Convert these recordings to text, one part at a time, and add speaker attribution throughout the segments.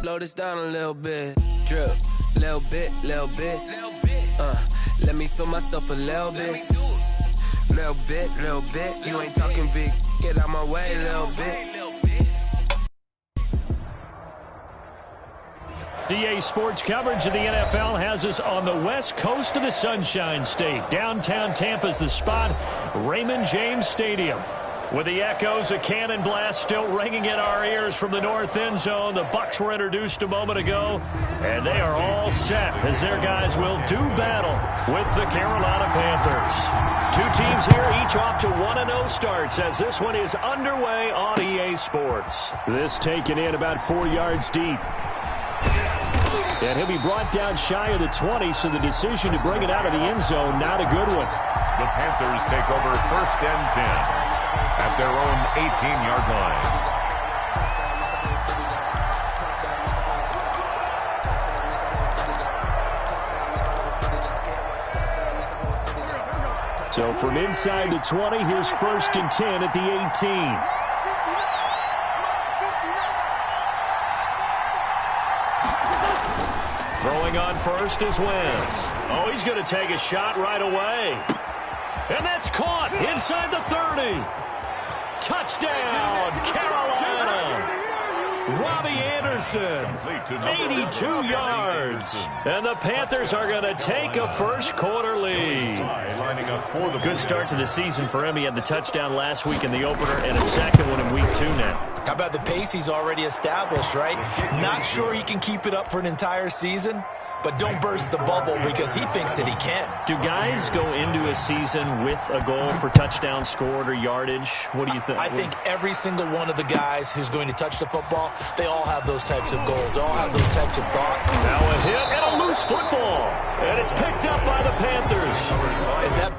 Speaker 1: Blow this down a little bit. Drip, little bit. Let me feel myself a little bit. Little bit. You ain't talking big. Get out my way, little bit.
Speaker 2: DA Sports coverage of the NFL has us on the west coast of the Sunshine State. Downtown Tampa's the spot, Raymond James Stadium. With the echoes of cannon blast still ringing in our ears from the north end zone, the Bucs were introduced a moment ago, and they are all set as their guys will do battle with the Carolina Panthers. Two teams here, each off to 1-0 starts as this one is underway on EA Sports. This taken in about 4 yards deep. And he'll be brought down shy of the 20, so the decision to bring it out of the end zone, not a good one.
Speaker 3: The Panthers take over 1st and 10 at their own 18-yard
Speaker 2: line. So from inside the 20, here's 1st and 10 at the 18. Throwing on first is Wentz. Oh, he's going to take a shot right away. And that's caught inside the 30. Touchdown, Carolina. Robbie Anderson, 82 yards. And the Panthers are going to take a first-quarter lead. Good start to the season for him. He had the touchdown last week in the opener and a second one in week 2 now.
Speaker 4: How about the pace he's already established, right? Not sure he can keep it up for an entire season, but don't burst the bubble because he thinks that he can.
Speaker 2: Do guys go into a season with a goal for touchdown scored or yardage? What do you think?
Speaker 4: I think every single one of the guys who's going to touch the football, they all have those types of goals. They all have those types of thoughts.
Speaker 2: Now a hit and a loose football. And it's picked up by the Panthers.
Speaker 4: Is that...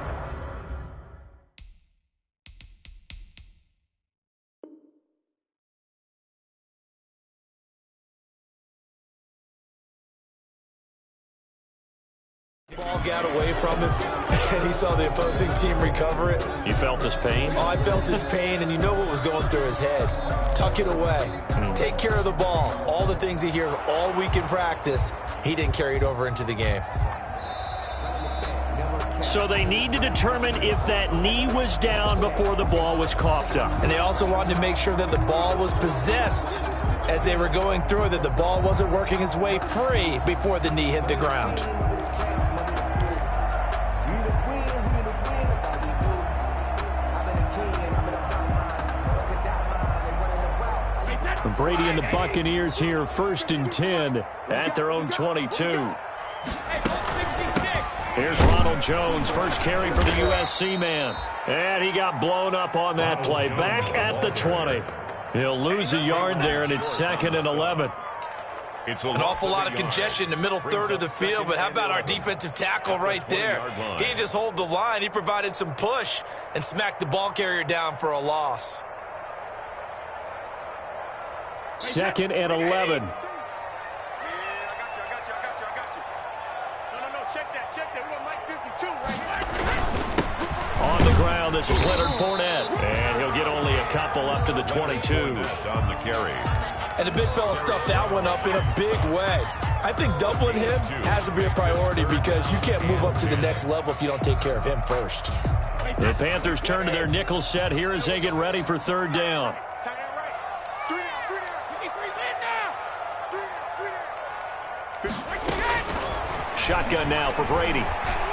Speaker 4: Ball got away from him, and he saw the opposing team recover it.
Speaker 2: You felt his pain?
Speaker 4: Oh, I felt his pain, and you know what was going through his head. Tuck it away. Take care of the ball. All the things he hears all week in practice, he didn't carry it over into the game.
Speaker 2: So they need to determine if that knee was down before the ball was coughed up.
Speaker 4: And they also wanted to make sure that the ball was possessed as they were going through it, that the ball wasn't working its way free before the knee hit the ground.
Speaker 2: Brady and the Buccaneers here, 1st and 10 at their own 22. Here's Ronald Jones, first carry for the USC man. And he got blown up on that play. Back at the 20. He'll lose a yard there, and it's 2nd and 11.
Speaker 4: An awful lot of congestion in the middle third of the field, but how about our defensive tackle right there? He didn't just hold the line. He provided some push and smacked the ball carrier down for a loss.
Speaker 2: 2nd and 11. On the ground, this is Leonard Fournette. And he'll get only a couple up to the 22.
Speaker 3: On the carry.
Speaker 4: And the big fella stuffed that one up in a big way. I think doubling him has to be a priority because you can't move up to the next level if you don't take care of him first.
Speaker 2: The Panthers turn to their nickel set here as they get ready for 3rd down. Shotgun now for Brady.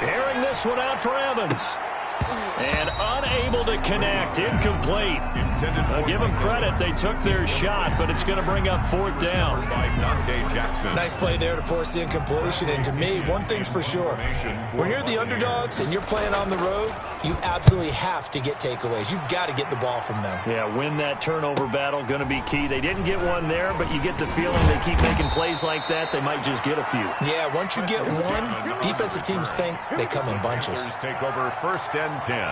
Speaker 2: Airing this one out for Evans. And unable to connect. Incomplete. I'll give them credit. They took their shot, but it's going to bring up 4th down.
Speaker 4: Nice play there to force the incompletion. And to me, one thing's for sure. When you're the underdogs and you're playing on the road, you absolutely have to get takeaways. You've got to get the ball from them.
Speaker 2: Yeah, win that turnover battle. Going to be key. They didn't get one there, but you get the feeling they keep making plays like that. They might just get a few.
Speaker 4: Yeah, once you get one, defensive teams think they come in bunches.
Speaker 3: Take over 1st and 10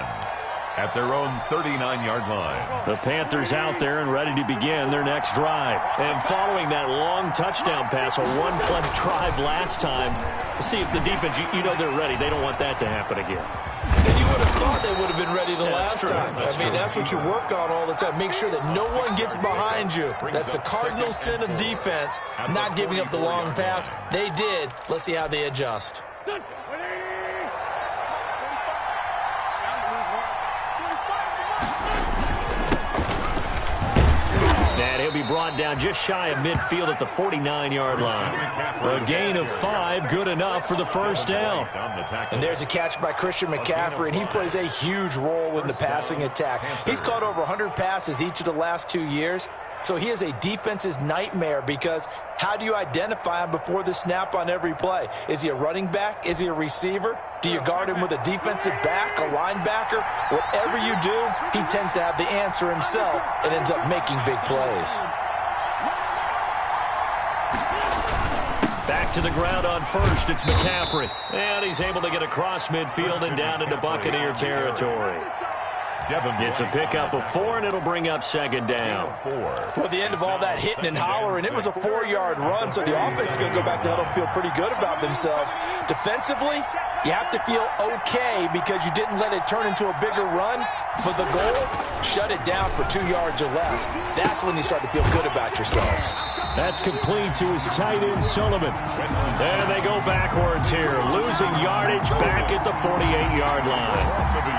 Speaker 3: at their own 39-yard line.
Speaker 2: The Panthers out there and ready to begin their next drive. And following that long touchdown pass, a one-play drive last time, see if the defense, you know they're ready. They don't want that to happen again.
Speaker 4: And you would have thought they would have been ready the last time. I mean, that's what you work on all the time. Make sure that no one gets behind you. That's the cardinal sin of defense, not giving up the long pass. They did. Let's see how they adjust.
Speaker 2: And he'll be brought down just shy of midfield at the 49-yard line. A gain of 5, good enough for the first down.
Speaker 4: And there's a catch by Christian McCaffrey, and he plays a huge role in the passing attack. He's caught over 100 passes each of the last 2 years. So he is a defense's nightmare because how do you identify him before the snap on every play? Is he a running back? Is he a receiver? Do you guard him with a defensive back, a linebacker? Whatever you do, he tends to have the answer himself and ends up making big plays.
Speaker 2: Back to the ground on first, it's McCaffrey. And he's able to get across midfield and down into Buccaneer territory. It's a pickup of 4, and it'll bring up second down.
Speaker 4: Well, the end of all that hitting and hollering, it was a 4-yard run, so the offense is going to go back to huddle and feel pretty good about themselves. Defensively, you have to feel okay because you didn't let it turn into a bigger run. But the goal, shut it down for 2 yards or less. That's when you start to feel good about yourselves.
Speaker 2: That's complete to his tight end, Sullivan. And they go backwards here, losing yardage back at the 48-yard line.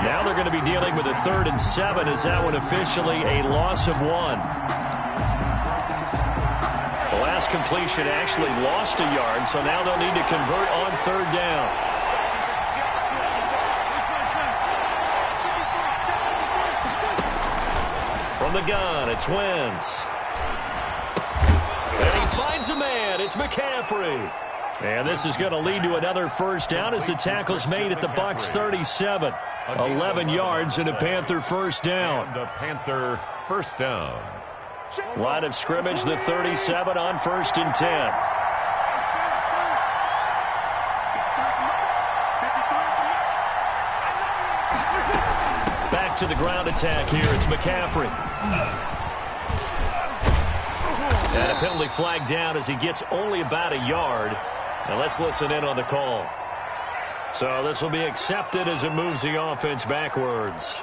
Speaker 2: Now they're going to be dealing with a 3rd and 7. Is that one officially a loss of 1? The last completion actually lost a yard, so now they'll need to convert on 3rd down. From the gun, it's Wentz. And he finds a man. It's McCaffrey. And this is going to lead to another first down as the tackle's made at the Bucs 37. 11 yards and a Panther first down.
Speaker 3: And a Panther first down.
Speaker 2: Line of scrimmage, the 37 on 1st and 10. Back to the ground attack here. It's McCaffrey. And a penalty flag down as he gets only about a yard. Now let's listen in on the call. So this will be accepted as it moves the offense backwards.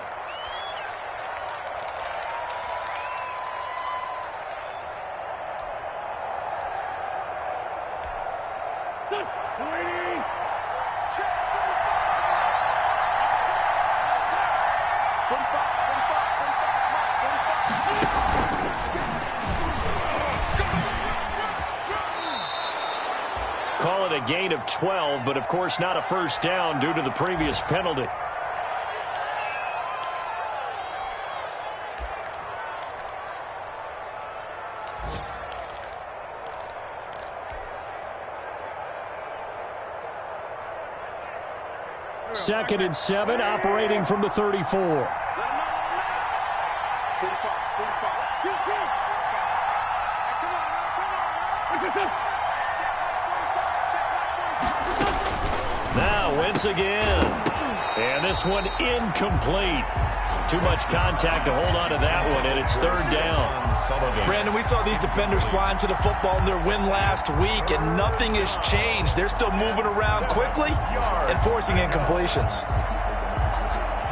Speaker 2: Call it a gain of 12, but of course not a first down due to the previous penalty. Second and 7, operating from the 34. Now Wentz again. And this one incomplete. Too much contact to hold on to that one, and it's 3rd down.
Speaker 4: Brandon, we saw these defenders flying to the football in their win last week, and nothing has changed. They're still moving around quickly and forcing incompletions.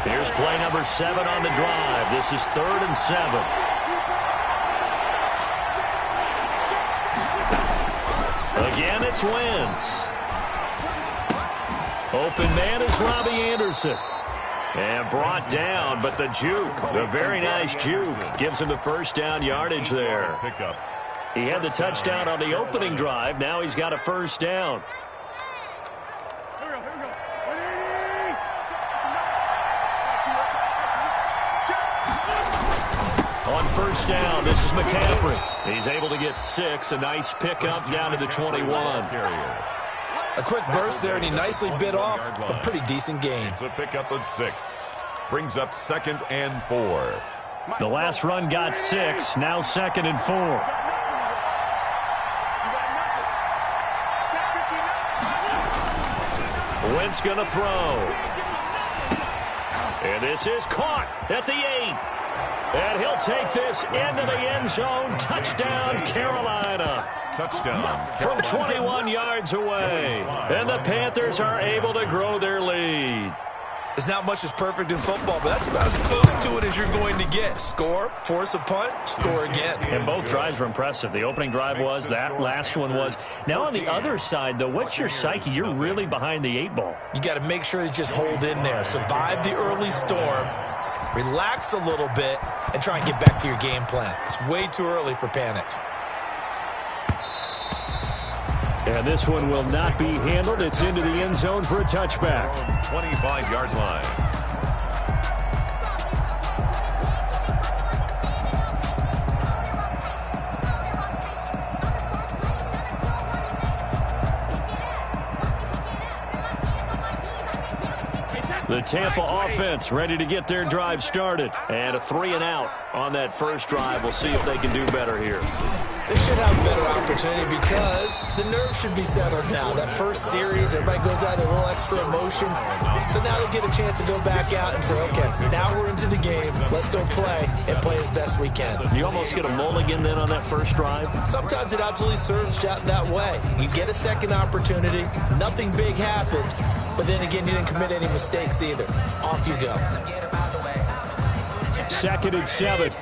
Speaker 2: Here's play number 7 on the drive. This is 3rd and 7. Again, it's Wentz. Open man is Robbie Anderson. And brought down, but the juke, the very nice juke, gives him the first down yardage there. He had the touchdown on the opening drive. Now he's got a first down. On first down, this is McCaffrey. He's able to get 6, a nice pickup down to the 21.
Speaker 4: A quick burst there, and he nicely bit off a pretty decent gain.
Speaker 3: It's a pickup of 6. Brings up 2nd and 4.
Speaker 2: The last run got 6, now 2nd and 4. Wentz going to throw. And this is caught at the 8. And he'll take this into the end zone. Touchdown, Carolina.
Speaker 3: Touchdown.
Speaker 2: From 21 yards away. And the Panthers are able to grow their lead.
Speaker 4: There's not much that's perfect in football, but that's about as close to it as you're going to get. Score, force a punt, score again.
Speaker 2: And both drives were impressive. The opening drive was, that last one was. Now on the other side, though, what's your psyche? You're really behind the 8-ball.
Speaker 4: You got to make sure you just hold in there. Survive the early storm, relax a little bit, and try and get back to your game plan. It's way too early for panic.
Speaker 2: And this one will not be handled. It's into the end zone for a touchback.
Speaker 3: 25-yard line.
Speaker 2: The Tampa offense ready to get their drive started. And a 3-and-out on that first drive. We'll see if they can do better here.
Speaker 4: They should have a better opportunity because the nerves should be settled now. That first series, everybody goes out with a little extra emotion. So now they get a chance to go back out and say, okay, now we're into the game. Let's go play and play as best we can.
Speaker 2: You almost get a mulligan then on that first drive?
Speaker 4: Sometimes it absolutely serves that way. You get a second opportunity. Nothing big happened. But then again, you didn't commit any mistakes either. Off you go.
Speaker 2: 2nd and 7.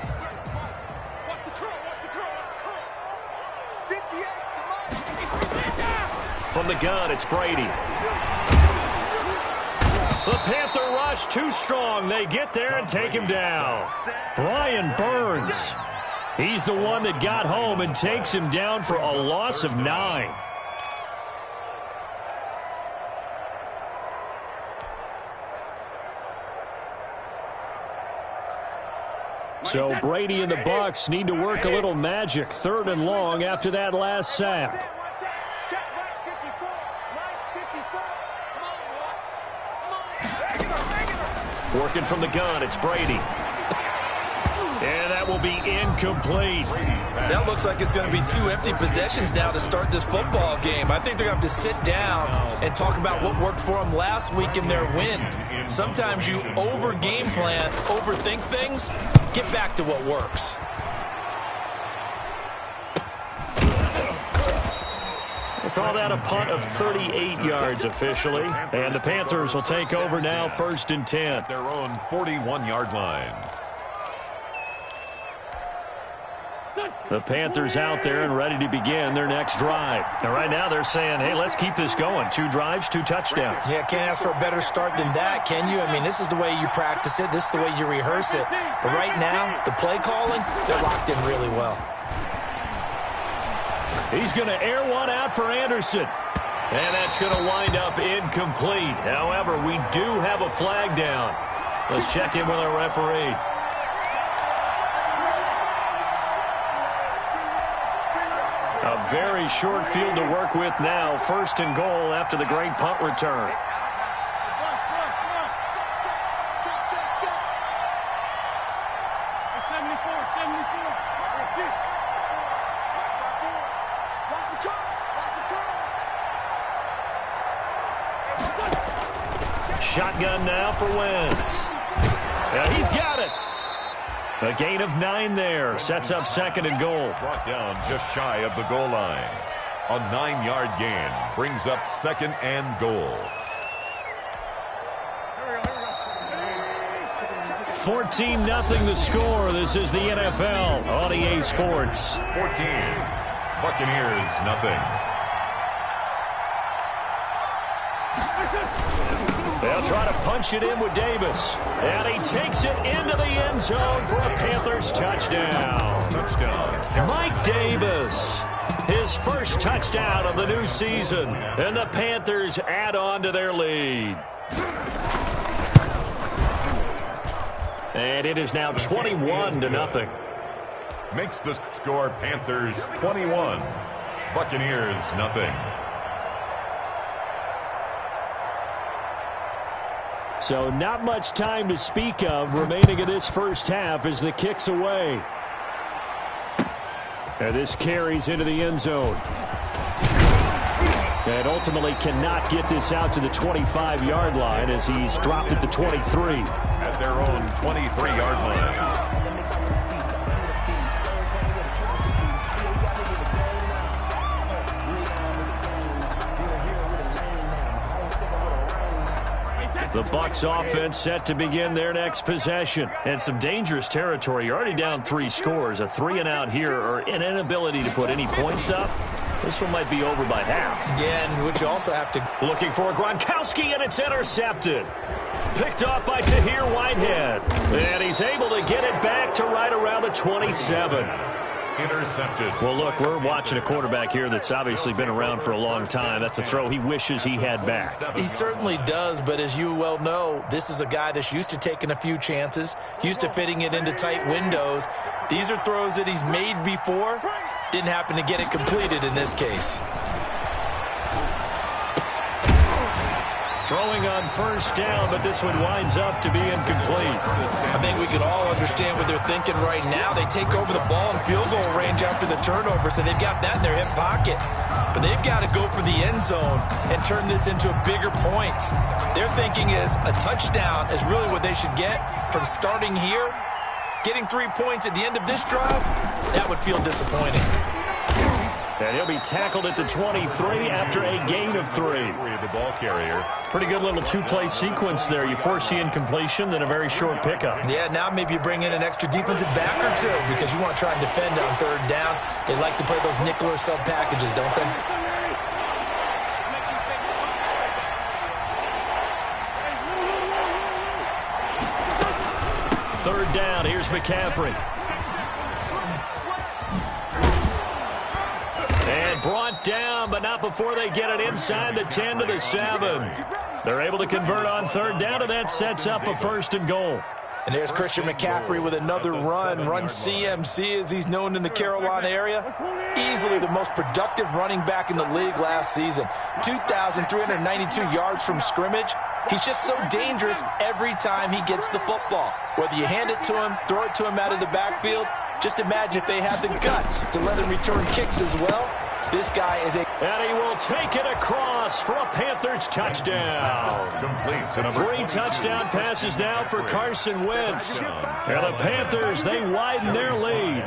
Speaker 2: From the gun, it's Brady. The Panther rush too strong. They get there and take him down. Brian Burns. He's the one that got home and takes him down for a loss of 9. So Brady and the Bucs need to work a little magic. 3rd and long after that last sack. Working from the gun, it's Brady. And that will be incomplete.
Speaker 4: That looks like it's going to be 2 empty possessions now to start this football game. I think they're going to have to sit down and talk about what worked for them last week in their win. Sometimes you over-game plan, overthink things. Get back to what works.
Speaker 2: We'll call that a punt of 38 yards officially. And the Panthers will take over now, 1st and 10.
Speaker 3: Their own 41-yard line.
Speaker 2: The Panthers out there and ready to begin their next drive. And right now they're saying, hey, let's keep this going. 2 drives, 2 touchdowns.
Speaker 4: Yeah, can't ask for a better start than that, can you? I mean, this is the way you practice it. This is the way you rehearse it. But right now, the play calling, they're locked in really well.
Speaker 2: He's going to air one out for Anderson. And that's going to wind up incomplete. However, we do have a flag down. Let's check in with our referee. A very short field to work with now. 1st and goal after the great punt return. Shotgun now for Wentz. And he's got it. A gain of 9 there. Sets up 2nd and goal.
Speaker 3: Brought down just shy of the goal line. A 9-yard gain brings up 2nd and goal.
Speaker 2: 14-0 the score. This is the NFL on EA Sports.
Speaker 3: 14. Buccaneers, nothing.
Speaker 2: They'll try to punch it in with Davis. And he takes it into the end zone for a Panthers touchdown. Mike Davis, his first touchdown of the new season. And the Panthers add on to their lead. And it is now 21-0.
Speaker 3: Makes the score Panthers 21. Buccaneers, nothing.
Speaker 2: So not much time to speak of remaining in this first half as the kick's away. And this carries into the end zone. And ultimately cannot get this out to the 25-yard line as he's dropped at the 23.
Speaker 3: At their own 23-yard line.
Speaker 2: The Bucs offense set to begin their next possession. And some dangerous territory. You're already down 3 scores. A 3-and-out here or an inability to put any points up. This one might be over by half.
Speaker 4: Yeah, and would you also have to...
Speaker 2: Looking for Gronkowski, and it's intercepted. Picked off by Tahir Whitehead. And he's able to get it back to right around the 27.
Speaker 3: Intercepted.
Speaker 2: Well, look, we're watching a quarterback here that's obviously been around for a long time. That's a throw he wishes he had back.
Speaker 4: He certainly does, but as you well know, this is a guy that's used to taking a few chances, used to fitting it into tight windows. These are throws that he's made before. Didn't happen to get it completed in this case.
Speaker 2: Throwing on first down, but this one winds up to be incomplete.
Speaker 4: I think we can all understand what they're thinking right now. They take over the ball in field goal range after the turnover, so they've got that in their hip pocket. But they've got to go for the end zone and turn this into a bigger point. Their thinking is a touchdown is really what they should get from starting here. Getting 3 points at the end of this drive, that would feel disappointing.
Speaker 2: And he'll be tackled at the 23 after a gain of 3.
Speaker 3: The ball carrier.
Speaker 2: Pretty good little 2-play sequence there. You force the incompletion, then a very short pickup.
Speaker 4: Yeah, now maybe you bring in an extra defensive back or two because you want to try and defend on 3rd down. They like to play those nickel or sub packages, don't they?
Speaker 2: Third down, here's McCaffrey. And brought down, but not before they get it inside the 10 to the 7. They're able to convert on 3rd down, and that sets up a 1st and goal.
Speaker 4: And there's Christian McCaffrey with another run CMC as he's known in the Carolina area. Easily the most productive running back in the league last season. 2,392 yards from scrimmage. He's just so dangerous every time he gets the football. Whether you hand it to him, throw it to him out of the backfield, just imagine if they have the guts to let him return kicks as well. This guy is a...
Speaker 2: And he will take it across for a Panthers touchdown.
Speaker 3: Complete.
Speaker 2: 3 touchdown passes now for Carson Wentz. And the Panthers, they widen their lead.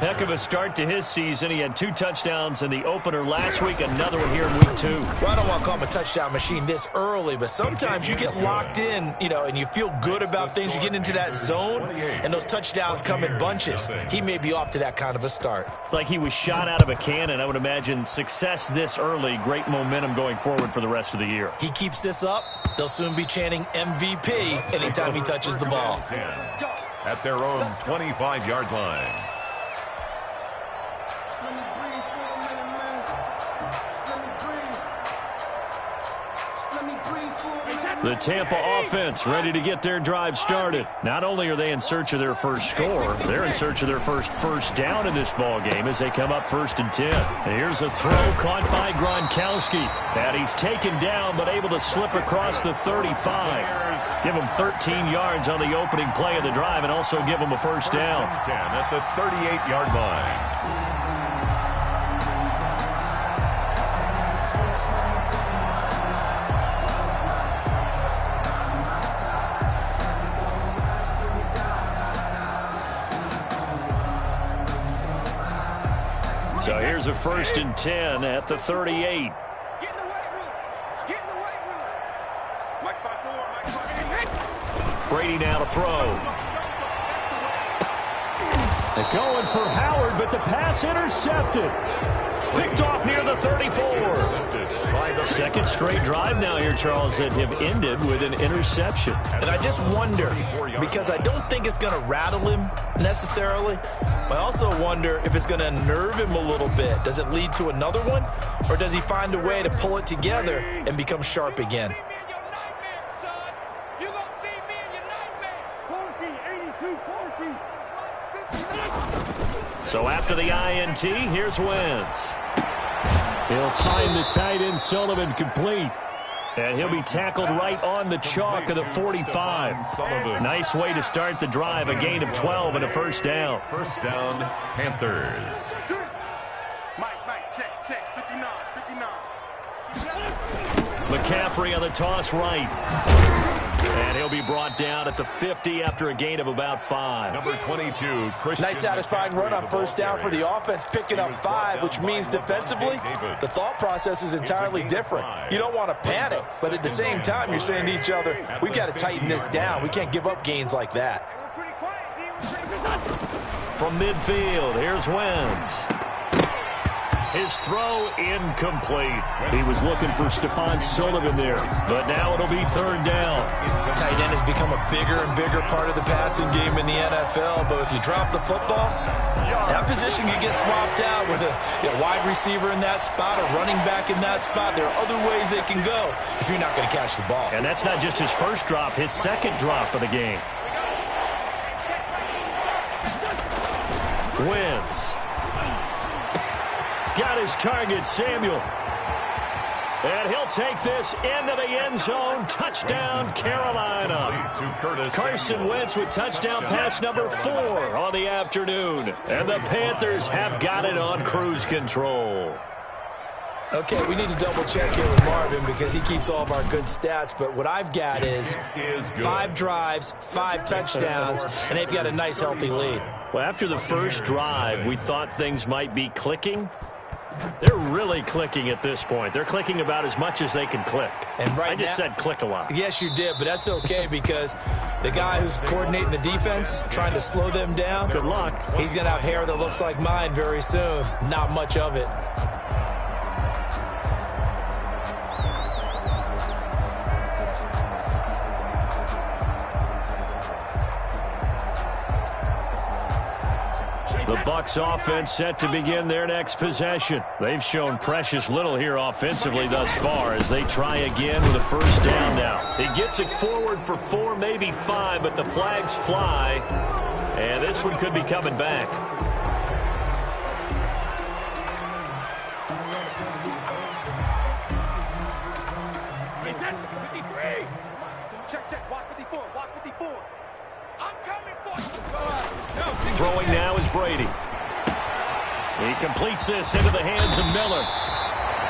Speaker 2: Heck of a start to his season. He had 2 touchdowns in the opener last week, another one here in week 2.
Speaker 4: Well, I don't want to call him a touchdown machine this early, but sometimes you get locked in, and you feel good about things. You get into that zone, and those touchdowns come in bunches. He may be off to that kind of a start.
Speaker 2: It's like he was shot out of a cannon. I would imagine success this early, great momentum going forward for the rest of the year.
Speaker 4: He keeps this up, they'll soon be chanting MVP anytime he touches the ball.
Speaker 3: At their own 25-yard line.
Speaker 2: The Tampa offense ready to get their drive started. Not only are they in search of their first score, they're in search of their first down in this ball game as they come up 1st and 10. And here's a throw caught by Gronkowski. And he's taken down but able to slip across the 35. Give him 13 yards on the opening play of the drive and also give him a 1st down.
Speaker 3: 10 at the 38-yard line.
Speaker 2: So here's a 1st and 10 at the 38.
Speaker 5: Get in the weight room. Get in the weight room. Mike 5-4.
Speaker 2: Brady now to throw. They're going for Howard, but the pass intercepted. Picked off near the 34. Second straight drive now here, Charles, that have ended with an interception.
Speaker 4: And I just wonder, because I don't think it's going to rattle him necessarily, but I also wonder if it's going to unnerve him a little bit. Does it lead to another one, or does he find a way to pull it together and become sharp again?
Speaker 2: So after the INT, here's Wentz. He'll find the tight end Sullivan complete. And he'll be tackled right on the chalk of the 45. Nice way to start the drive. A gain of 12 and a 1st down.
Speaker 3: 1st down, Panthers.
Speaker 5: Mike, check. 59.
Speaker 2: McCaffrey on the toss right. And he'll be brought down at the 50 after a gain of about 5.
Speaker 3: Number 22, Christian.
Speaker 4: Nice satisfying run on first down for the offense, picking up 5, which means defensively, the thought process is entirely different. You don't want to panic, but at the same time, you're saying to each other, we've got to tighten this down. We can't give up gains like that.
Speaker 2: From midfield, here's Wentz. His throw incomplete. He was looking for Stephon Sullivan there, but now it'll be third down.
Speaker 4: Tight end has become a bigger and bigger part of the passing game in the NFL, but if you drop the football, that position can get swapped out with a wide receiver in that spot, a running back in that spot. There are other ways they can go if you're not going to catch the ball.
Speaker 2: And that's not just his first drop, his second drop of the game. Wentz. Got his target, Samuel. And he'll take this into the end zone. Touchdown, Carolina. Carson Wentz with touchdown pass number 4 on the afternoon. And the Panthers have got it on cruise control.
Speaker 4: Okay, we need to double-check here with Marvin because he keeps all of our good stats, but what I've got is 5 drives, 5 touchdowns, and they've got a nice, healthy lead.
Speaker 2: Well, after the first drive, we thought things might be clicking. They're really clicking at this point. They're clicking about as much as they can click.
Speaker 4: And
Speaker 2: I just said click a lot.
Speaker 4: Yes, you did, but that's okay because the guy who's coordinating the defense, trying to slow them down,
Speaker 2: good luck.
Speaker 4: He's going to have hair that looks like mine very soon. Not much of it.
Speaker 2: The Bucs offense set to begin their next possession. They've shown precious little here offensively thus far as they try again with a first down now. He gets it forward for 4, maybe 5, but the flags fly, and this one could be coming back.
Speaker 5: Check. Watch 54. Watch 54. I'm coming for you.
Speaker 2: Throwing now is Brady. He completes this into the hands of Miller.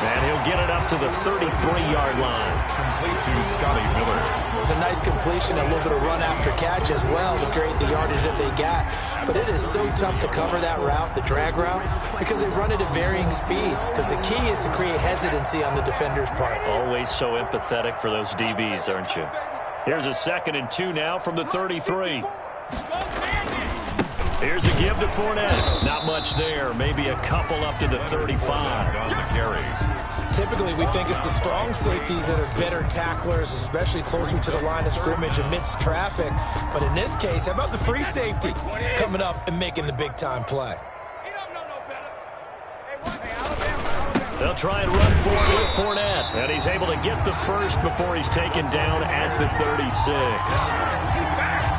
Speaker 2: And he'll get it up to the 33-yard line.
Speaker 3: Complete to Scotty Miller.
Speaker 4: It's a nice completion, a little bit of run after catch as well to create the yardage that they got. But it is so tough to cover that route, the drag route, because they run it at varying speeds. Because the key is to create hesitancy on the defender's part.
Speaker 2: Always so empathetic for those DBs, aren't you? Here's a 2nd and 2 now from the 33. Here's a give to Fournette. Not much there. Maybe a couple up to the 35.
Speaker 3: On the carry.
Speaker 4: Typically, we think it's the strong safeties that are better tacklers, especially closer to the line of scrimmage amidst traffic. But in this case, how about the free safety coming up and making the big-time play?
Speaker 2: They'll try and run for it with Fournette. And he's able to get the first before he's taken down at the 36.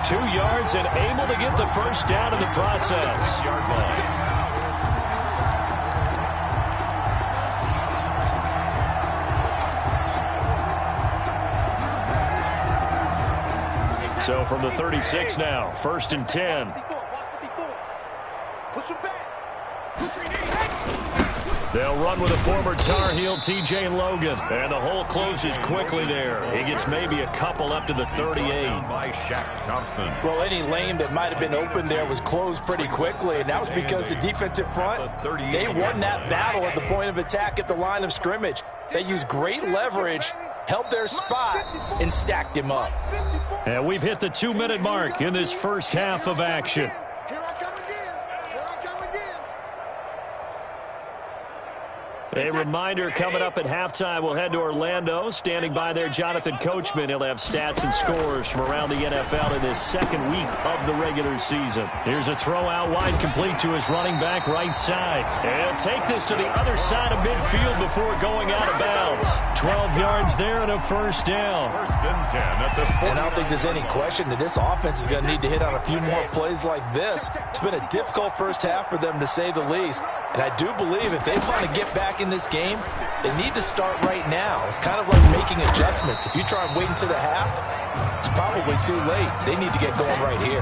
Speaker 2: 2 yards and able to get the first down in the process.
Speaker 3: Yard line.
Speaker 2: So from the 36 now, 1st and 10.
Speaker 5: Push him back. Push him back.
Speaker 2: They'll run with a former Tar Heel, T.J. Logan. And the hole closes quickly there. He gets maybe a couple up to the 38.
Speaker 3: By Shaq Thompson.
Speaker 4: Well, any lane that might have been open there was closed pretty quickly, and that was because the defensive front, they won that battle at the point of attack at the line of scrimmage. They used great leverage, held their spot, and stacked him up.
Speaker 2: And we've hit the 2-minute mark in this first half of action. A reminder coming up at halftime, we'll head to Orlando. Standing by there, Jonathan Coachman. He'll have stats and scores from around the NFL in this second week of the regular season. Here's a throw out wide, complete to his running back right side. And take this to the other side of midfield before going out of bounds. 12 yards there and a first down.
Speaker 3: 1st and 10 at the 40.
Speaker 4: And I don't think there's any question that this offense is going to need to hit on a few more plays like this. It's been a difficult first half for them, to say the least. And I do believe if they want to get back in this game, they need to start right now. It's kind of like making adjustments. If you try and wait until the half, It's probably too late. They need to get going right here.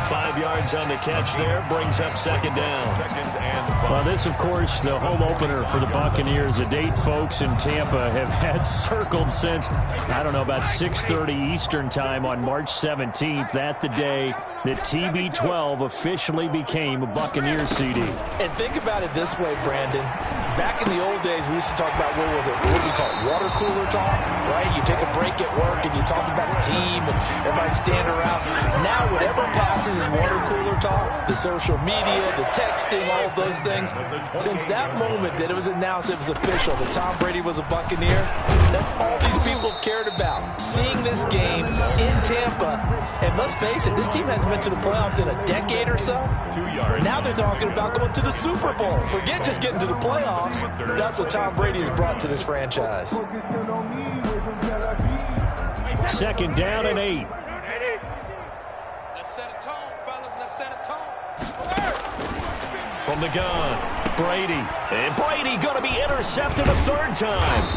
Speaker 2: 5 yards on the catch there, brings up second down. Well, this, of course, the home opener for the Buccaneers. A date folks in Tampa have had circled since, I don't know, about 6:30 Eastern time on March 17th. That the day that TB12 officially became a Buccaneers CD.
Speaker 4: And think about it this way, Brandon. Back in the old days, we used to talk about, what do we call it, water cooler talk, right? You take a break at work and you talk about the team and everybody's standing around. Now, whatever passes is water cooler talk, the social media, the texting, all of those things. Since that moment that it was announced it was official, that Tom Brady was a Buccaneer, that's all these people have cared about. Seeing this game in Tampa, and let's face it, this team hasn't been to the playoffs in a decade or so.
Speaker 3: 2 yards.
Speaker 4: Now they're talking about going to the Super Bowl. Forget just getting to the playoffs. That's what Tom Brady has brought to this franchise.
Speaker 2: Second down and 8.
Speaker 5: Let's set a tone, fellas. Let's set a tone.
Speaker 2: From the gun, Brady. And Brady going to be intercepted a third time.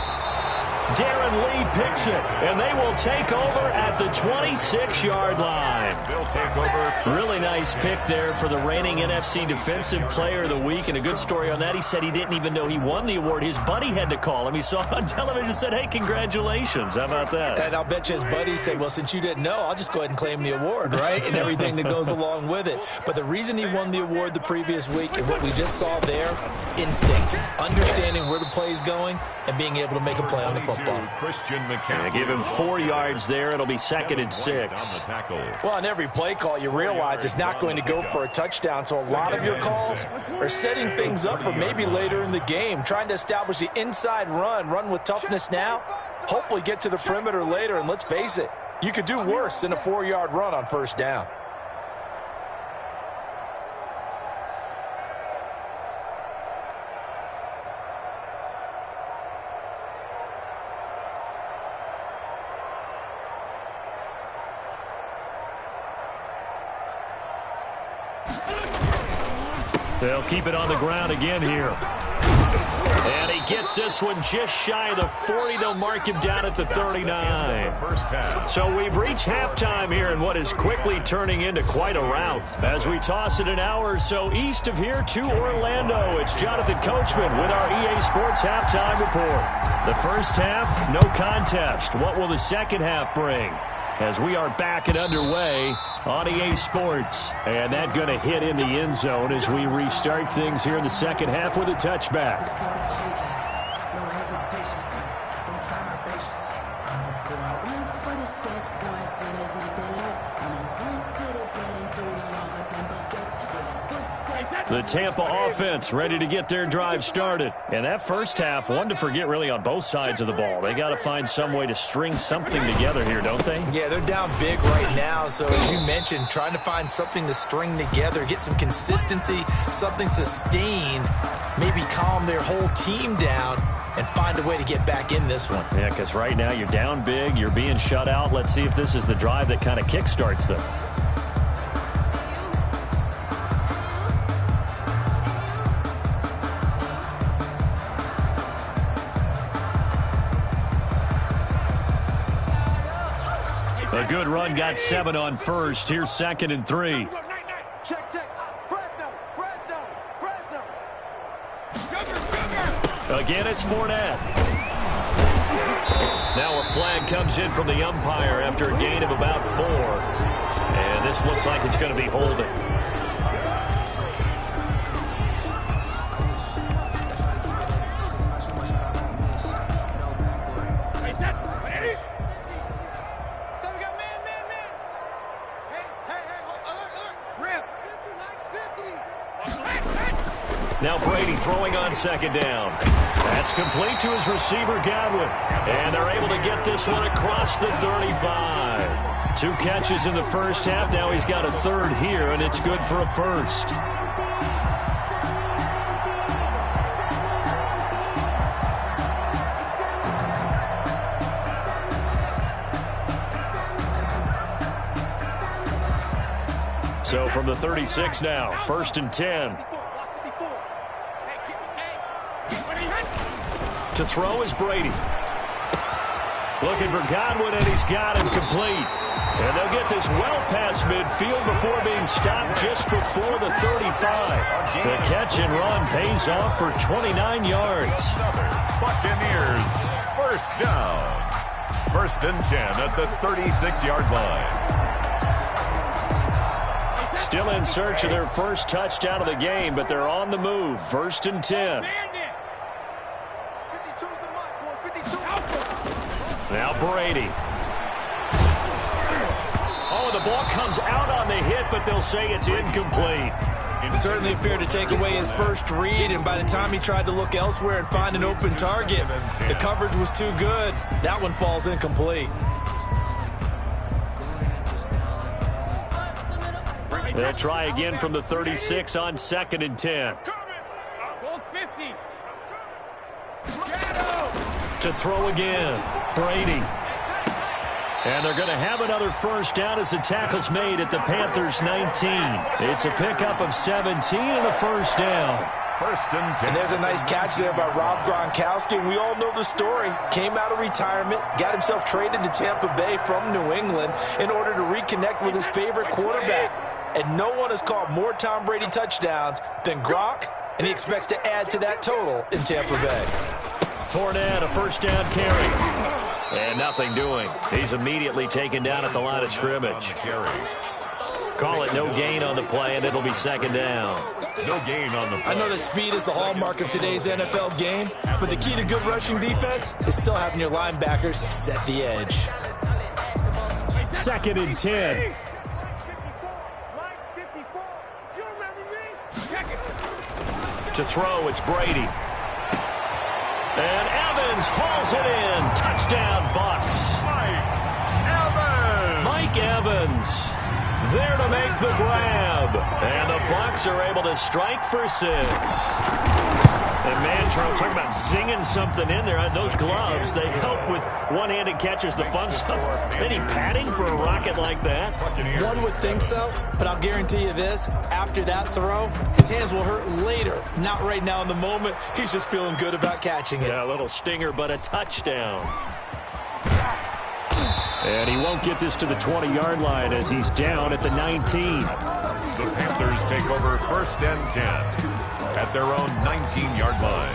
Speaker 2: Darren Lee picks it, and they will take over at the 26-yard line.
Speaker 3: They'll take over.
Speaker 2: Really nice pick there for the reigning NFC Defensive Player of the Week, and a good story on that. He said he didn't even know he won the award. His buddy had to call him. He saw it on television and said, hey, congratulations. How about that?
Speaker 4: And I'll bet you his buddy said, well, since you didn't know, I'll just go ahead and claim the award, right? And everything that goes along with it. But the reason he won the award the previous week and what we just saw there, instincts, understanding where the play is going and being able to make a play on the football.
Speaker 3: Christian McCaffrey.
Speaker 2: Give him 4 yards there. It'll be second and 6.
Speaker 4: Well, on every play call, you realize it's not going to go for a touchdown. So a lot of your calls are setting things up for maybe later in the game, trying to establish the inside run with toughness now, hopefully get to the perimeter later. And let's face it, you could do worse than a 4-yard run on first down.
Speaker 2: They'll keep it on the ground again here. And he gets this one just shy of the 40. They'll mark him down at the 39.
Speaker 3: First half.
Speaker 2: So we've reached halftime here in what is quickly turning into quite a rout. As we toss it an hour or so east of here to Orlando, it's Jonathan Coachman with our EA Sports Halftime Report. The first half, no contest. What will the second half bring? As we are back and underway on EA Sports. And that going to hit in the end zone as we restart things here in the second half with a touchback. The Tampa offense ready to get their drive started. And that first half, one to forget really on both sides of the ball. They got to find some way to string something together here, don't they?
Speaker 4: Yeah, they're down big right now. So as you mentioned, trying to find something to string together, get some consistency, something sustained, maybe calm their whole team down and find a way to get back in this one.
Speaker 2: Yeah, because right now you're down big, you're being shut out. Let's see if this is the drive that kind of kickstarts them. A good run, got 7 on first. Here's second and 3.
Speaker 5: Check, check. Fresno.
Speaker 2: Again, it's Fournette. Now a flag comes in from the umpire after a gain of about 4. And this looks like it's going to be holding. Now Brady throwing on second down. That's complete to his receiver, Godwin. And they're able to get this one across the 35. 2 catches in the first half. Now he's got a third here, and it's good for a first. So from the 36 now, first and 10. To throw is Brady. Looking for Godwin, and he's got him complete. And they'll get this well past midfield before being stopped just before the 35. The catch and run pays off for 29 yards.
Speaker 3: Buccaneers, first down. 1st and 10 at the 36-yard line.
Speaker 2: Still in search of their first touchdown of the game, but they're on the move. 1st and 10. Now Brady. Oh, the ball comes out on the hit, but they'll say it's incomplete.
Speaker 4: Certainly appeared to take away his first read, and by the time he tried to look elsewhere and find an open target, the coverage was too good. That one falls incomplete.
Speaker 2: They'll try again from the 36 on 2nd and 10. To throw again, Brady. And they're going to have another first down as the tackle's made at the Panthers' 19. It's a pickup of 17 and a first down.
Speaker 3: 1st and 10.
Speaker 4: And there's a nice catch there by Rob Gronkowski. And we all know the story. Came out of retirement, got himself traded to Tampa Bay from New England in order to reconnect with his favorite quarterback. And no one has caught more Tom Brady touchdowns than Gronk, and he expects to add to that total in Tampa Bay.
Speaker 2: Fournette, a first down carry. And nothing doing. He's immediately taken down at the line of scrimmage. Call it no gain on the play, and it'll be 2nd down.
Speaker 3: No gain on the play.
Speaker 4: I know that speed is the hallmark of today's NFL game, but the key to good rushing defense is still having your linebackers set the edge.
Speaker 2: 2nd and 10. To throw, it's Brady. And Evans hauls it in. Touchdown, Bucs. Mike Evans there to make the grab. And the Bucs are able to strike for 6. And man, Charles, talking about zinging something in there. Those gloves, they help with one-handed catches, the fun stuff. Any padding for a rocket like that?
Speaker 4: One would think so, but I'll guarantee you this. After that throw, his hands will hurt later. Not right now in the moment. He's just feeling good about catching it.
Speaker 2: Yeah, a little stinger, but a touchdown. And he won't get this to the 20-yard line as he's down at the 19.
Speaker 3: The Panthers take over 1st and 10 at their own 19-yard line.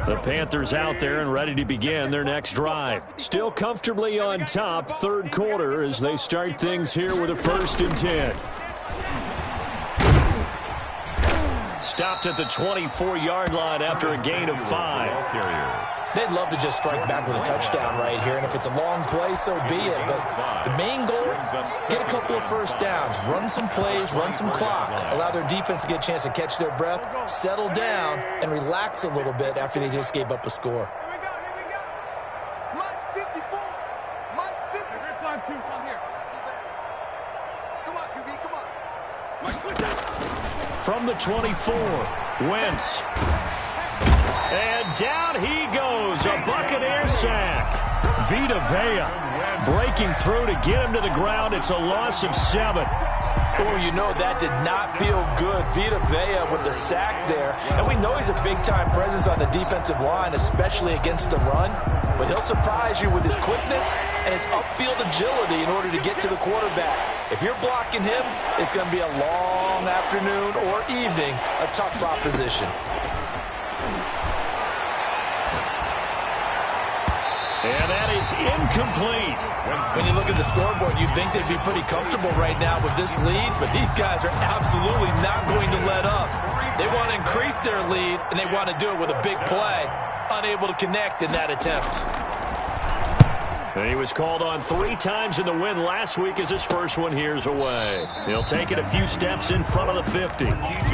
Speaker 2: The Panthers out there and ready to begin their next drive. Still comfortably on top, 3rd quarter as they start things here with a 1st and 10. Stopped at the 24-yard line after a gain of 5.
Speaker 4: They'd love to just strike back with a touchdown right here, and if it's a long play, so be it. But the main goal, get a couple of first downs, run some plays, run some clock, allow their defense to get a chance to catch their breath, settle down, and relax a little bit after they just gave up a score.
Speaker 5: Here we go. Mike's 54. Mike's 50. Come here. Come on, QB, come on.
Speaker 2: From the 24, Wentz. And down he goes, a Buccaneer sack. Vita Vea breaking through to get him to the ground. It's a loss of 7.
Speaker 4: Oh, you know that did not feel good. Vita Vea with the sack there. And we know he's a big-time presence on the defensive line, especially against the run. But he'll surprise you with his quickness and his upfield agility in order to get to the quarterback. If you're blocking him, it's going to be a long afternoon or evening, a tough proposition.
Speaker 2: And that is incomplete.
Speaker 4: When you look at the scoreboard, you'd think they'd be pretty comfortable right now with this lead, but these guys are absolutely not going to let up. They want to increase their lead, and they want to do it with a big play. Unable to connect in that attempt.
Speaker 2: And he was called on 3 times in the win last week as his first one here's away. He'll take it a few steps in front of the 50.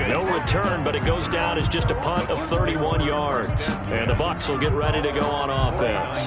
Speaker 2: No return, but it goes down as just a punt of 31 yards. And the Bucs will get ready to go on offense.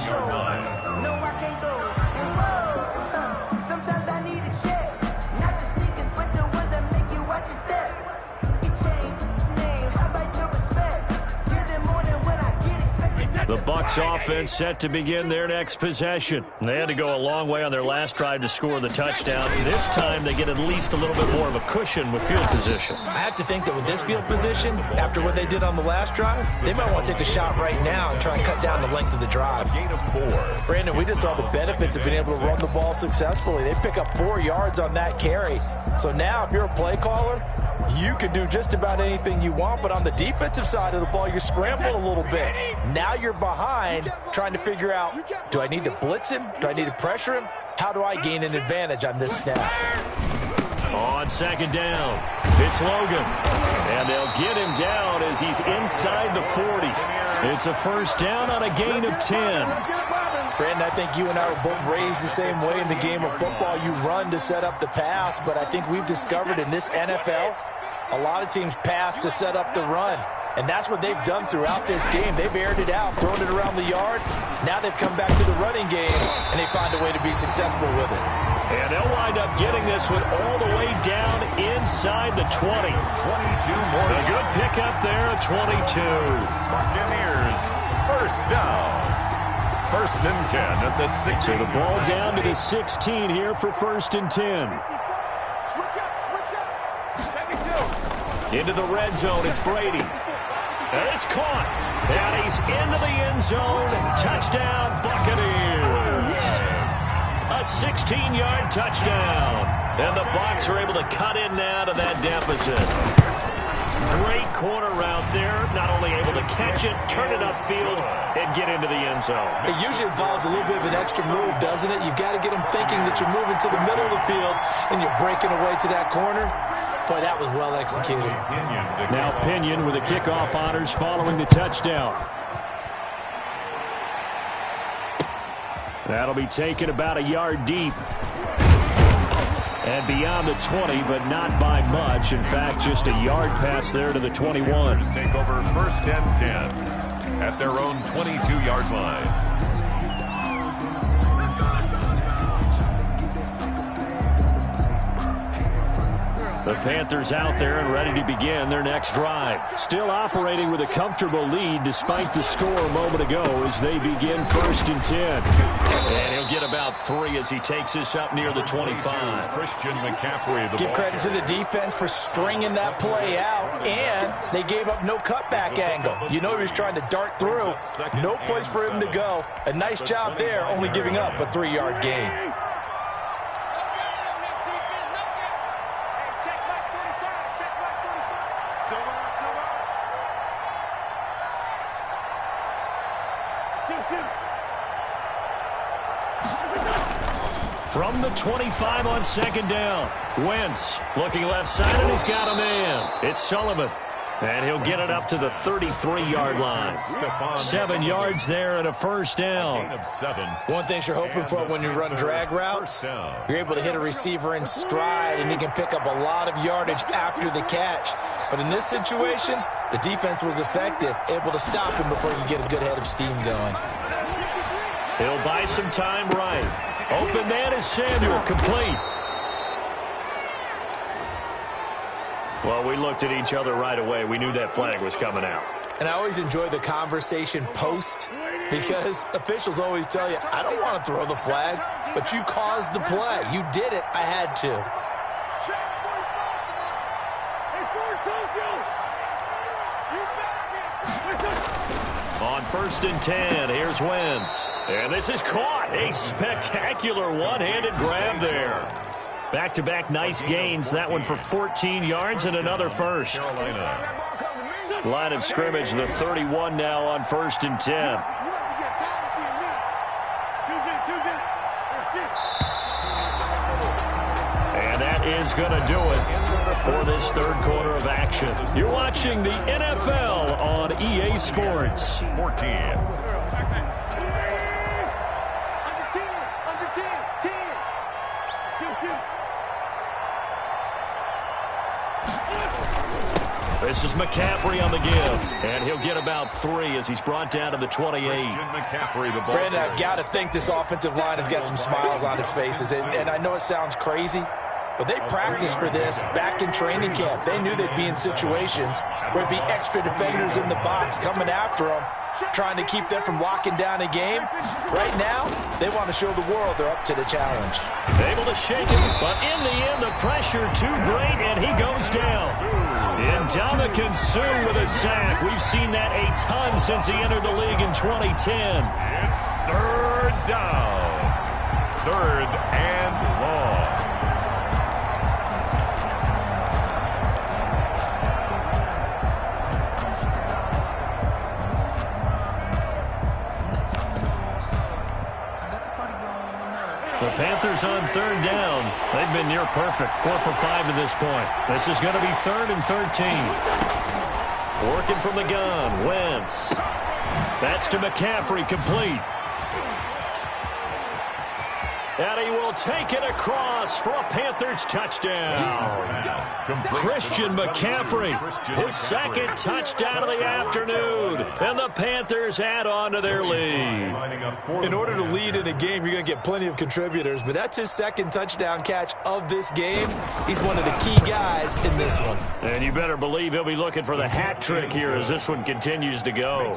Speaker 2: The Bucs offense set to begin their next possession. They had to go a long way on their last drive to score the touchdown. This time they get at least a little bit more of a cushion with field position.
Speaker 4: I have to think that with this field position, after what they did on the last drive, they might want to take a shot right now and try and cut down the length of the drive.
Speaker 3: Gain of 4.
Speaker 4: Brandon, we just saw the benefits of being able to run the ball successfully. They pick up 4 yards on that carry. So now if you're a play caller, you can do just about anything you want, but on the defensive side of the ball, you're scrambling a little bit. Now you're behind, trying to figure out, do I need to blitz him? Do I need to pressure him? How do I gain an advantage on this snap?
Speaker 2: On second down, it's Logan. And they'll get him down as he's inside the 40. It's a first down on a gain of 10.
Speaker 4: Brandon, I think you and I were both raised the same way in the game of football. You run to set up the pass, but I think we've discovered in this NFL, a lot of teams pass to set up the run. And that's what they've done throughout this game. They've aired it out, thrown it around the yard. Now they've come back to the running game, and they find a way to be successful with it.
Speaker 2: And they'll wind up getting this one all the way down inside the 20.
Speaker 3: 22 more.
Speaker 2: A good pickup there at 22.
Speaker 3: Buccaneers, first down. First and 10 at the 6.
Speaker 2: So the ball down to the 16 here for first and 10.
Speaker 5: Switch up.
Speaker 2: Into the red zone, it's Brady. And it's caught. And he's into the end zone. Touchdown, Buccaneers. A 16-yard touchdown. And the Bucs are able to cut in now to that deficit. Great corner route there. Not only able to catch it, turn it upfield, and get into the end zone.
Speaker 4: It usually involves a little bit of an extra move, doesn't it? You've got to get them thinking that you're moving to the middle of the field and you're breaking away to that corner. Boy, that was well executed.
Speaker 2: Now Pinion with the kickoff honors following the touchdown. That'll be taken about a yard deep. And beyond the 20, but not by much. In fact, just a yard pass there to the 21.
Speaker 3: Take over first and 10 at their own 22-yard line.
Speaker 2: The Panthers out there and ready to begin their next drive. Still operating with a comfortable lead despite the score a moment ago as they begin first and 10. And he'll get about 3 as he takes this up near the 25.
Speaker 3: Christian McCaffrey.
Speaker 4: Give credit to the defense for stringing that play out, and they gave up no cutback angle. You know he was trying to dart through. No place for him to go. A nice job there, only giving up a 3-yard gain.
Speaker 2: From the 25 on second down. Wentz looking left side, and he's got a man. It's Sullivan. And he'll get it up to the 33-yard line. 7 yards there and a first down.
Speaker 4: One thing you're hoping for when you run drag routes, you're able to hit a receiver in stride, and he can pick up a lot of yardage after the catch. But in this situation, the defense was effective, able to stop him before he could get a good head of steam going.
Speaker 2: He'll buy some time right. Open man is Samuel, complete. Well, we looked at each other right away. We knew that flag was coming out.
Speaker 4: And I always enjoy the conversation post because officials always tell you, I don't want to throw the flag, but you caused the play. You did it. I had to.
Speaker 2: On first and 10, here's Wentz. And this is caught. A spectacular one-handed grab there. Back-to-back nice gains. That one for 14 yards and another first. Line of scrimmage, the 31 now on first and 10. And that is going to do it for this third quarter of action. You're watching the NFL on EA Sports.
Speaker 3: 14.
Speaker 2: This is McCaffrey on the give, and he'll get about 3 as he's brought down to the 28.
Speaker 4: Brandon, I've got to think this offensive line has got some smiles on its faces, and I know it sounds crazy, but they practiced for this back in training camp. They knew they'd be in situations where it'd be extra defenders in the box coming after them, trying to keep them from locking down a game. Right now, they want to show the world they're up to the challenge.
Speaker 2: Able to shake him, but in the end, the pressure too great, and he goes down. Ndamukong Suh with a sack. We've seen that a ton since he entered the league in 2010.
Speaker 3: It's third down. Third and long.
Speaker 2: The Panthers on third down. They've been near perfect. 4 for 5 to this point. This is going to be 3rd and 13. Working from the gun. Wentz. That's to McCaffrey, complete. And he will take it across for a Panthers touchdown. Christian McCaffrey, his second touchdown of the afternoon. And the Panthers add on to their lead.
Speaker 4: In order to lead in a game, you're going to get plenty of contributors, but that's his second touchdown catch of this game. He's one of the key guys in this one.
Speaker 2: And you better believe he'll be looking for the hat trick here as this one continues to go.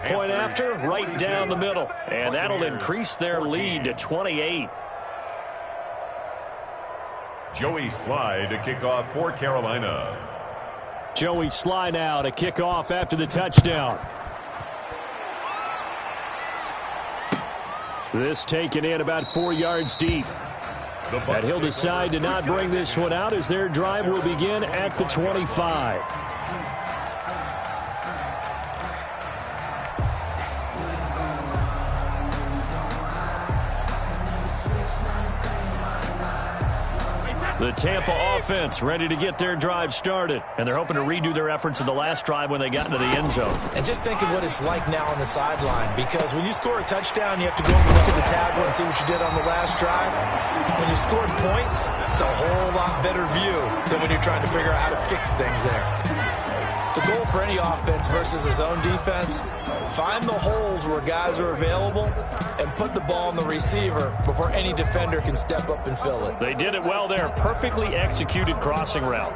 Speaker 2: Point after, right down the middle. And that'll increase their lead to 28.
Speaker 3: Joey Slye to kick off for Carolina.
Speaker 2: Joey Slye now to kick off after the touchdown. This taken in about 4 yards deep. And he'll decide to not bring this one out as their drive will begin at the 25. The Tampa offense ready to get their drive started. And they're hoping to redo their efforts in the last drive when they got into the end zone.
Speaker 4: And just think of what it's like now on the sideline. Because when you score a touchdown, you have to go and look at the tablet and see what you did on the last drive. When you scored points, it's a whole lot better view than when you're trying to figure out how to fix things there. The goal for any offense versus his own defense, find the holes where guys are available and put the ball on the receiver before any defender can step up and fill it.
Speaker 2: They did it well there. Perfectly executed crossing route.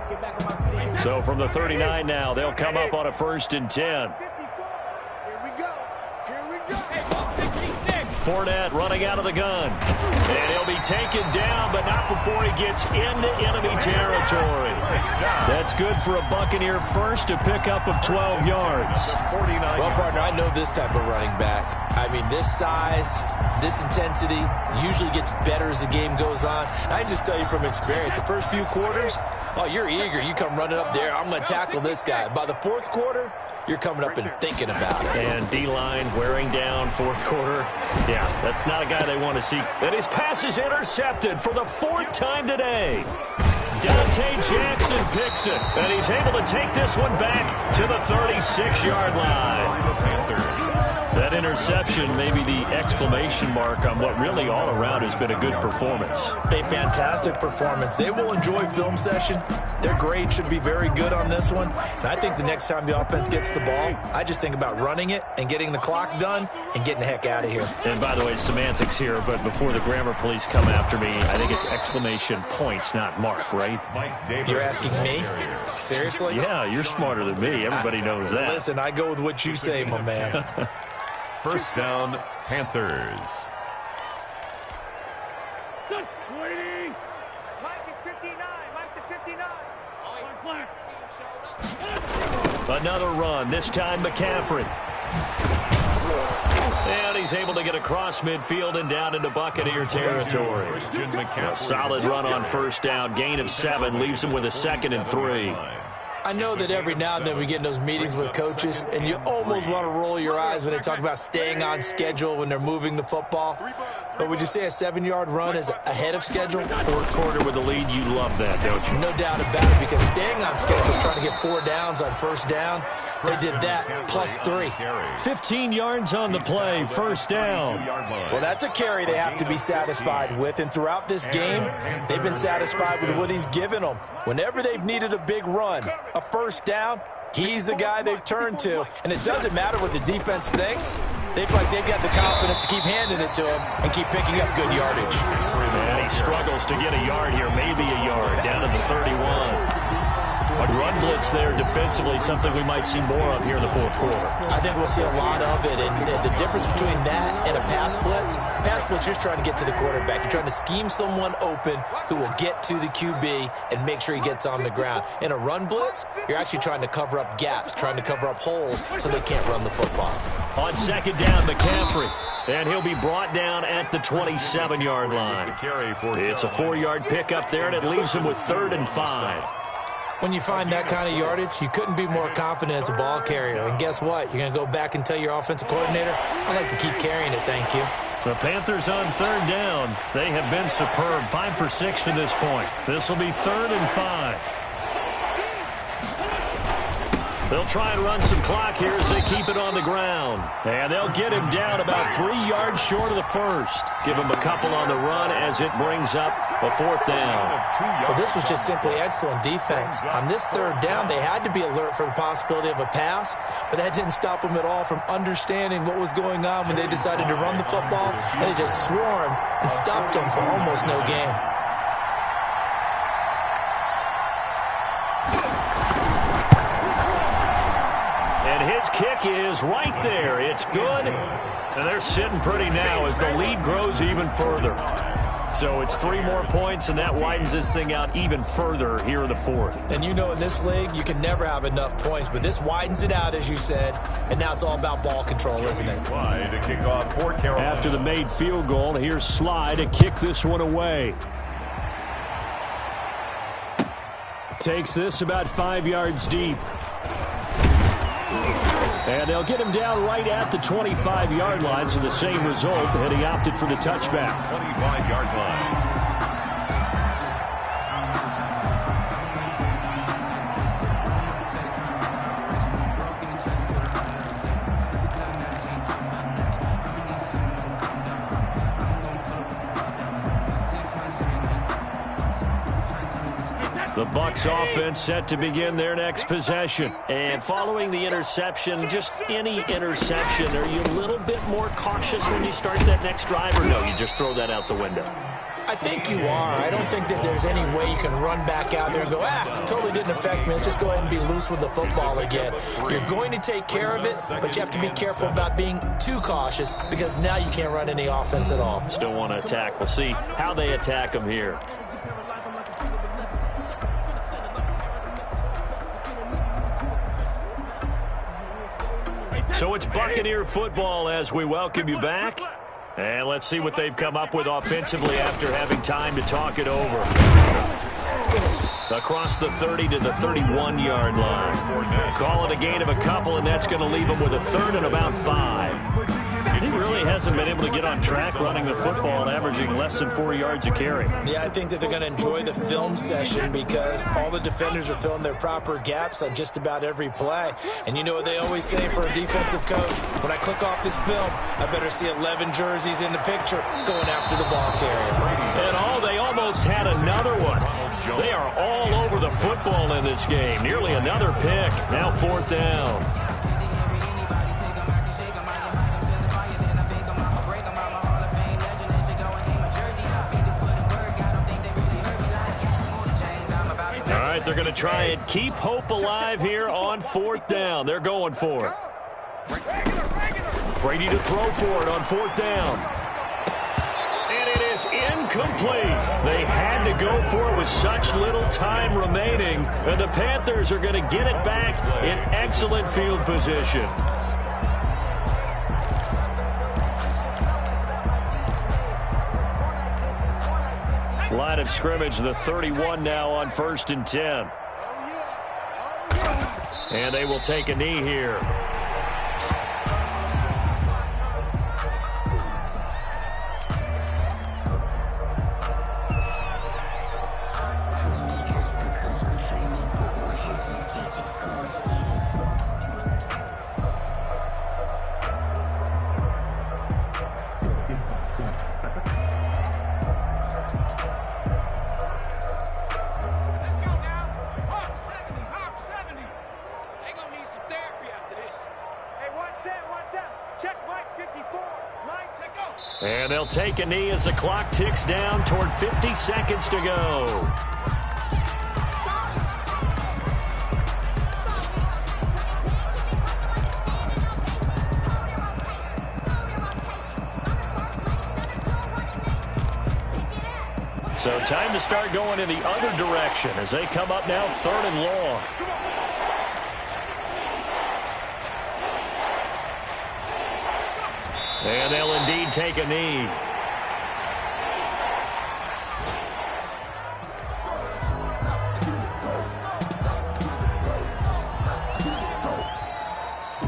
Speaker 2: So from the 39 now, they'll come up on a 1st and 10.
Speaker 5: Here we go. Here we go.
Speaker 2: Fournette running out of the gun. And he'll be taken down, but not before he gets into enemy territory. That's good for a Buccaneer first, to pick up of 12 yards.
Speaker 4: Well, partner, I know this type of running back. I mean, this size, this intensity usually gets better as the game goes on. I can just tell you from experience, the first few quarters, oh, you're eager. You come running up there, I'm going to tackle this guy. By the 4th quarter, you're coming up and thinking about it.
Speaker 2: And D-line wearing down 4th quarter. Yeah, that's not a guy they want to see. And his pass is intercepted for the 4th time today. Dante Jackson picks it, and he's able to take this one back to the 36-yard line. That interception may be the exclamation mark on what really all around has been a good performance.
Speaker 6: A fantastic performance. They will enjoy film session. Their grade should be very good on this one. And I think the next time the offense gets the ball, I just think about running it and getting the clock done and getting the heck out of here.
Speaker 2: And by the way, semantics here, but before the grammar police come after me, I think it's exclamation point, not mark, right?
Speaker 4: You're asking me? Seriously?
Speaker 2: Yeah, you're smarter than me. Everybody knows that.
Speaker 4: Listen, I go with what you say, my man.
Speaker 3: 1st down, Panthers.
Speaker 5: Mike is 59. Mike to 59.
Speaker 2: Another run, this time McCaffrey. And he's able to get across midfield and down into Buccaneer territory. A solid run on 1st down, gain of 7, leaves him with a 2nd and 3.
Speaker 4: I know that every now and then we get in those meetings with coaches, and you almost want to roll your eyes when they talk about staying on schedule when they're moving the football. But would you say a 7-yard run is ahead of schedule?
Speaker 2: 4th quarter with the lead, you love that, don't you?
Speaker 4: No doubt about it, because staying on schedule, trying to get 4 downs on 1st down, they did that, plus 3.
Speaker 2: 15 yards on the play, 1st down.
Speaker 4: Well, that's a carry they have to be satisfied with, and throughout this game, they've been satisfied with what he's given them. Whenever they've needed a big run, a 1st down, he's the guy they've turned to. And it doesn't matter what the defense thinks. They feel like they've got the confidence to keep handing it to him and keep picking up good yardage.
Speaker 2: And he struggles to get a yard here, maybe a yard, down to the 31. A run blitz there defensively, something we might see more of here in the fourth quarter.
Speaker 4: I think we'll see a lot of it, and the difference between that and a pass blitz, you're just trying to get to the quarterback. You're trying to scheme someone open who will get to the QB and make sure he gets on the ground. In a run blitz, you're actually trying to cover up gaps, trying to cover up holes so they can't run the football.
Speaker 2: On second down, McCaffrey. And he'll be brought down at the 27-yard line. It's a 4-yard pickup there, and it leaves him with 3rd and 5.
Speaker 4: When you find that kind of yardage, you couldn't be more confident as a ball carrier. And guess what? You're going to go back and tell your offensive coordinator, I'd like to keep carrying it, thank you.
Speaker 2: The Panthers on 3rd down. They have been superb, 5 for 6 to this point. This will be 3rd and 5. They'll try and run some clock here as they keep it on the ground. And they'll get him down about 3 yards short of the first. Give him a couple on the run as it brings up a 4th down.
Speaker 4: Well, this was just simply excellent defense. On this 3rd down, they had to be alert for the possibility of a pass, but that didn't stop them at all from understanding what was going on when they decided to run the football, and they just swarmed and stuffed them for almost no gain.
Speaker 2: His kick is right there. It's good. And they're sitting pretty now as the lead grows even further. So it's 3 more points, and that widens this thing out even further here in the 4th.
Speaker 4: And you know in this league, you can never have enough points, but this widens it out, as you said, and now it's all about ball control, isn't it?
Speaker 3: Slide to kick off for Carolina.
Speaker 2: After the made field goal, here's Sly to kick this one away. Takes this about 5 yards deep. And they'll get him down right at the 25-yard line, so the same result, and he opted for the touchback.
Speaker 3: 25-yard line.
Speaker 2: The Bucs offense set to begin their next possession. And following the interception, just any interception, are you a little bit more cautious when you start that next drive, or no, you just throw that out the window?
Speaker 4: I think you are. I don't think that there's any way you can run back out there and go, totally didn't affect me. Let's just go ahead and be loose with the football again. You're going to take care of it, but you have to be careful about being too cautious because now you can't run any offense at all.
Speaker 2: Still want to attack. We'll see how they attack them here. So it's Buccaneer football as we welcome you back. And let's see what they've come up with offensively after having time to talk it over. Across the 30 to the 31-yard line. Call it a gain of a couple, and that's going to leave them with a 3rd and about 5. He really hasn't been able to get on track running the football, averaging less than 4 yards a carry.
Speaker 4: Yeah, I think that they're going to enjoy the film session because all the defenders are filling their proper gaps on just about every play. And you know what they always say for a defensive coach? When I click off this film, I better see 11 jerseys in the picture going after the ball carrier.
Speaker 2: And they almost had another one. They are all over the football in this game. Nearly another pick. Now 4th down. All right, they're going to try and keep hope alive here on 4th down. They're going for it. Brady to throw for it on 4th down. And it is incomplete. They had to go for it with such little time remaining. And the Panthers are going to get it back in excellent field position. Line of scrimmage, the 31 now on 1st and 10. And they will take a knee here. And they'll take a knee as the clock ticks down toward 50 seconds to go. So time to start going in the other direction as they come up now 3rd and long. And they'll indeed take a knee.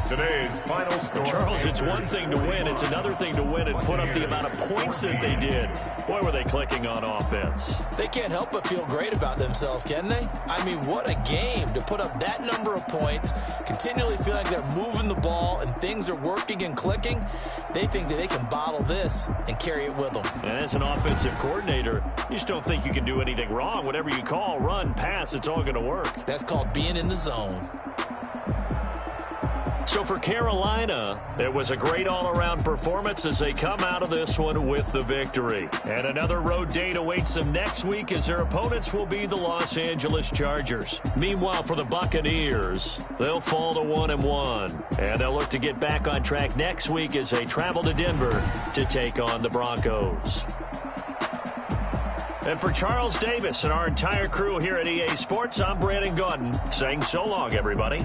Speaker 3: Today's final score.
Speaker 2: Charles, it's one thing to win. It's another thing to win and put up the amount of points that they did. Boy, were they clicking on offense.
Speaker 4: They can't help but feel great about themselves, can they? I mean, what a game to put up that number of points, continually feeling like they're moving the ball and things are working and clicking. They think that they can bottle this and carry it with them.
Speaker 2: And as an offensive coordinator, you just don't think you can do anything wrong. Whatever you call, run, pass, it's all going to work.
Speaker 4: That's called being in the zone.
Speaker 2: So for Carolina, it was a great all-around performance as they come out of this one with the victory. And another road date awaits them next week as their opponents will be the Los Angeles Chargers. Meanwhile, for the Buccaneers, they'll fall to 1-1. And they'll look to get back on track next week as they travel to Denver to take on the Broncos. And for Charles Davis and our entire crew here at EA Sports, I'm Brandon Gaudin saying so long, everybody.